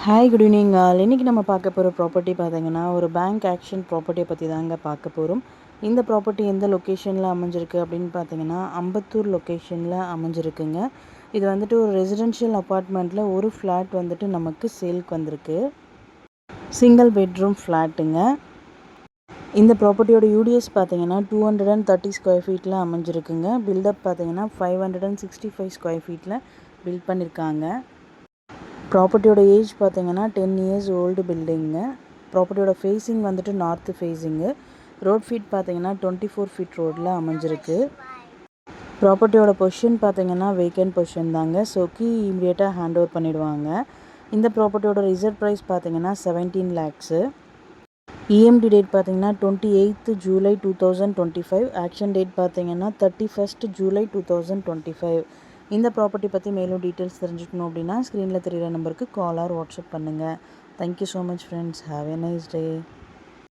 Hi good evening all. இன்றைக்கி நம்ம பார்க்க போகிற ப்ராப்பர்ட்டி பார்த்தீங்கன்னா ஒரு பேங்க் ஆக்ஷன் ப்ராப்பர்ட்டியை பற்றி தாங்க பார்க்க போகிறோம். இந்த ப்ராப்பர்ட்டி எந்த லொக்கேஷனில் அமைஞ்சிருக்கு அப்படின்னு பார்த்தீங்கன்னா அம்பத்தூர் லொக்கேஷனில் அமைஞ்சிருக்குங்க. இது வந்துட்டு ஒரு ரெசிடென்ஷியல் அப்பார்ட்மெண்ட்டில் ஒரு ஃப்ளாட் வந்துட்டு நமக்கு சேல்க்கு வந்திருக்கு. சிங்கிள் பெட்ரூம் ஃப்ளாட்டுங்க. இந்த ப்ராப்பர்ட்டியோட யூடிஎஸ் பார்த்தீங்கன்னா 230 ஸ்கொயர் ஃபீட்டில் அமைஞ்சிருக்குங்க. பில்டப் பார்த்தீங்கன்னா 565 ஸ்கொயர் ஃபீட்டில் பில்ட் பண்ணியிருக்காங்க. ப்ராப்பர்ட்டியோட ஏஜ் பார்த்தீங்கன்னா 10 இயர்ஸ் ஓல்டு பில்டிங்க. ப்ராப்பர்ட்டியோட ஃபேஸிங் வந்துட்டு நார்த்து ஃபேஸிங்கு. ரோட் ஃபீட் பார்த்தீங்கன்னா 24 ஃபீட் ரோடில் அமைஞ்சிருக்கு. ப்ராப்பர்ட்டியோட பொசிஷன் பார்த்தீங்கன்னா வேக்கன்ட் பொசிஷன் தாங்க. ஸோ கீ இமீடியட்டாக ஹேண்ட் ஓவர் பண்ணிவிடுவாங்க. இந்த ப்ராப்பர்ட்டியோட ரிசர்வ் ப்ரைஸ் பார்த்தீங்கன்னா 17 lakhs. இஎம்டி டேட் பார்த்தீங்கன்னா 28th July 2025. ஆக்ஷன் டேட் பார்த்தீங்கன்னா 31st July 2025. இந்த ப்ராப்பர்ட்டி பற்றி மேலும் டீட்டெயில்ஸ் தெரிஞ்சுக்கணும் அப்படின்னா ஸ்க்ரீனில் தெரிகிற நம்பருக்கு கால் ஆர் வாட்ஸ்அப் பண்ணுங்கள். Thank you so much friends. Have a nice day.